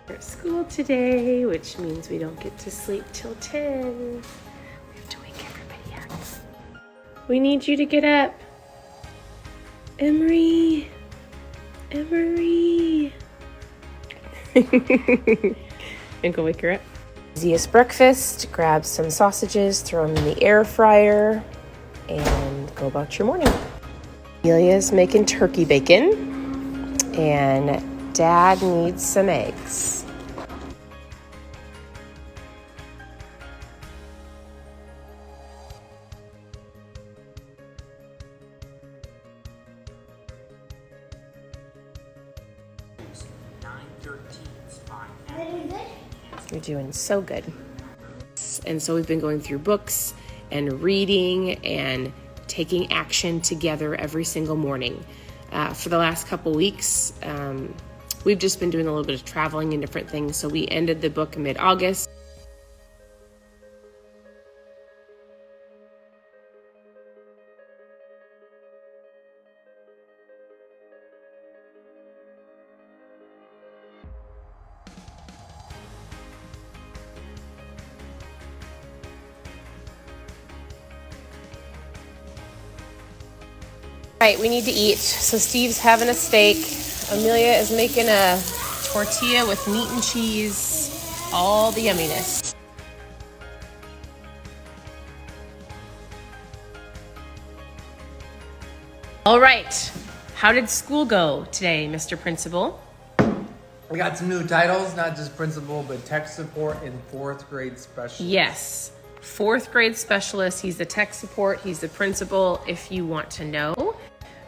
We're at school today, which means we don't get to sleep till 10. We have to wake everybody up. We need you to get up. Emery. Emery. And go wake her up. Easiest breakfast, grab some sausages, throw them in the air fryer, and go about your morning. Amelia's making turkey bacon, and Dad needs some eggs. You're doing so good. And so we've been going through books and reading and taking action together every single morning. For the last couple weeks, we've just been doing a little bit of traveling and different things. So we ended the book in mid-August. All right, we need to eat. So Steve's having a steak. Amelia is making a tortilla with meat and cheese. All the yumminess. All right, how did school go today, Mr. Principal? We got some new titles, not just principal, but tech support and 4th grade specialist. Yes, 4th grade specialist. He's the tech support. He's the principal. If you want to know,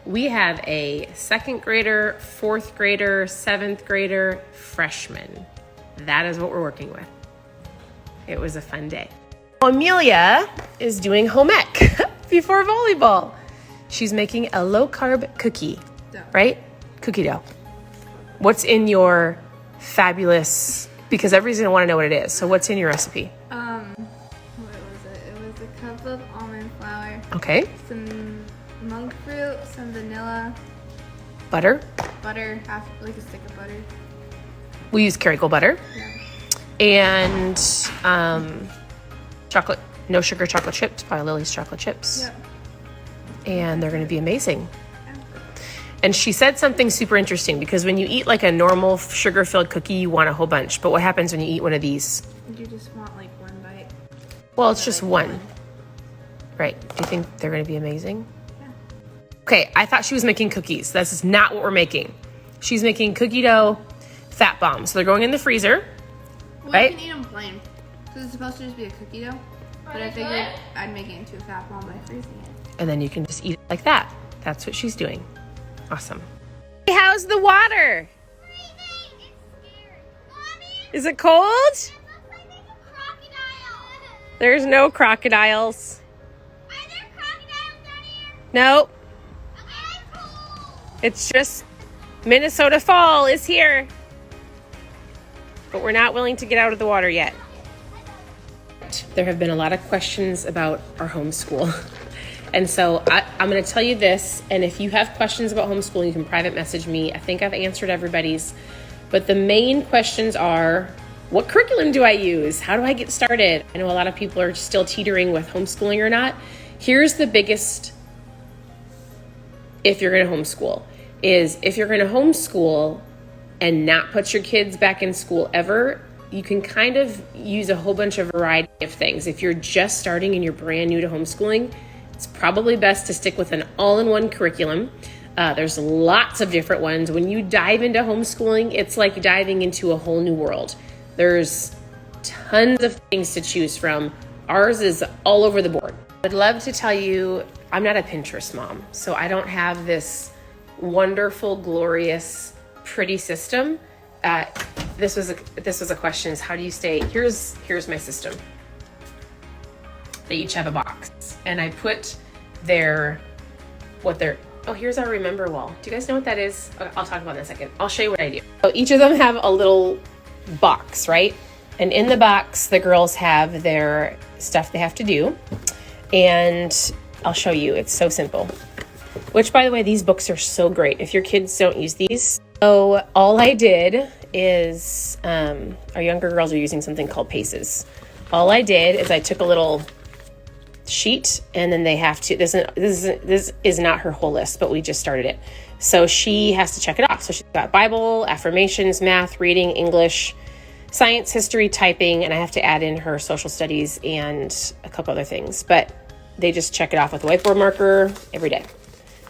we have a 2nd grader, 4th grader, 7th grader, freshman. That is what we're working with. It was a fun day. Amelia is doing home ec before volleyball. She's making a low-carb cookie, right? Cookie dough. What's in your fabulous, because everybody's gonna wanna know what it is. So what's in your recipe? What was it? It was a cup of almond flour. Okay. Some monk fruit, some vanilla. Butter. Butter, like a stick of butter. We use Kerrygold butter. Yeah. And chocolate, no sugar chocolate chips, by Lily's chocolate chips. Yep. And they're gonna be amazing. And she said something super interesting, because when you eat like a normal sugar-filled cookie, you want a whole bunch. But what happens when you eat one of these? You just want like one bite. Well, it's just one. Right. Do you think they're going to be amazing? Yeah. Okay, I thought she was making cookies. This is not what we're making. She's making cookie dough fat bombs. So they're going in the freezer, Well, right? you can eat them plain, because it's supposed to just be a cookie dough. But I figured I'd make it into a fat bomb by freezing it. And then you can just eat it like that. That's what she's doing. Awesome. Hey, how's the water? Is it cold? There's no crocodiles. Are there crocodiles down here? Nope. Okay, cool. It's just Minnesota fall is here. But we're not willing to get out of the water yet. There have been a lot of questions about our homeschool. And so I'm going to tell you this, and if you have questions about homeschooling, you can private message me. I think I've answered everybody's. But the main questions are, what curriculum do I use? How do I get started? I know a lot of people are still teetering with homeschooling or not. Here's the biggest, if you're going to homeschool, is if you're going to homeschool and not put your kids back in school ever, you can kind of use a whole bunch of variety of things. If you're just starting and you're brand new to homeschooling, it's probably best to stick with an all-in-one curriculum. There's lots of different ones. When you dive into homeschooling, it's like diving into a whole new world. There's tons of things to choose from. Ours is all over the board. I'd love to tell you, I'm not a Pinterest mom, so I don't have this wonderful, glorious, pretty system. This was a question: is how do you stay? Here's my system. They each have a box, and I put oh, here's our remember wall. Do you guys know what that is? I'll talk about it in a second. I'll show you what I do. So each of them have a little box, right? And in the box, the girls have their stuff they have to do. And I'll show you. It's so simple. Which, by the way, these books are so great if your kids don't use these. So all I did is our younger girls are using something called Paces. All I did is I took a little sheet, and then they have to, this is not her whole list, but we just started it. So she has to check it off. So she's got Bible, affirmations, math, reading, English, science, history, typing, and I have to add in her social studies and a couple other things. But they just check it off with a whiteboard marker every day.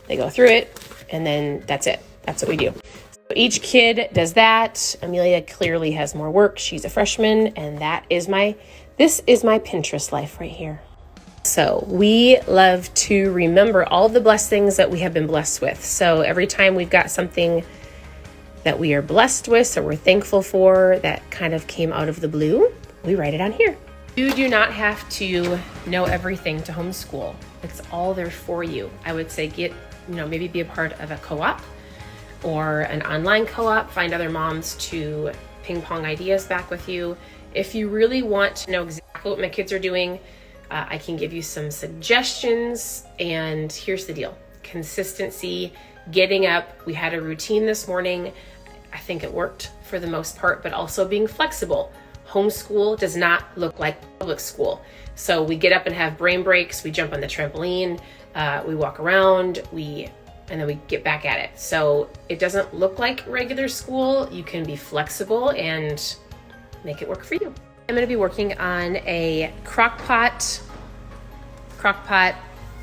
They go through it, and then that's it. That's what we do. So each kid does that. Amelia clearly has more work. She's a freshman, and this is my Pinterest life right here. So we love to remember all the blessed things that we have been blessed with. So every time we've got something that we are blessed with or we're thankful for that kind of came out of the blue, we write it on here. You do not have to know everything to homeschool. It's all there for you. I would say maybe be a part of a co-op or an online co-op. Find other moms to ping pong ideas back with you. If you really want to know exactly what my kids are doing, I can give you some suggestions, and here's the deal. Consistency, getting up. We had a routine this morning. I think it worked for the most part, but also being flexible. Homeschool does not look like public school. So we get up and have brain breaks. We jump on the trampoline, we walk around, and then we get back at it. So it doesn't look like regular school. You can be flexible and make it work for you. I'm going to be working on a crock-pot,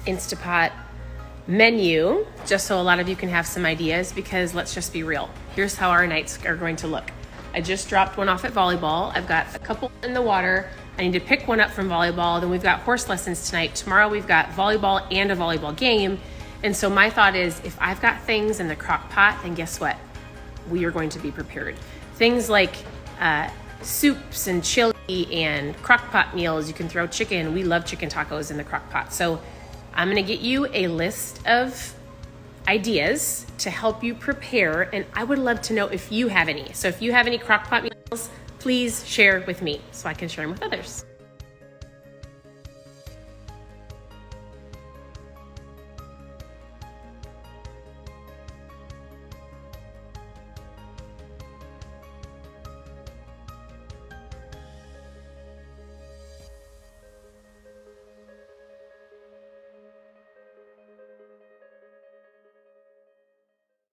Instapot menu, just so a lot of you can have some ideas, because let's just be real. Here's how our nights are going to look. I just dropped one off at volleyball. I've got a couple in the water. I need to pick one up from volleyball. Then we've got horse lessons tonight. Tomorrow we've got volleyball and a volleyball game. And so my thought is, if I've got things in the crock pot, then guess what? We are going to be prepared. Things like soups and chili and crock pot meals. You can throw chicken. We love chicken tacos in the crock pot. So I'm going to get you a list of ideas to help you prepare, and I would love to know if you have any. So if you have any crock pot meals, please share with me so I can share them with others.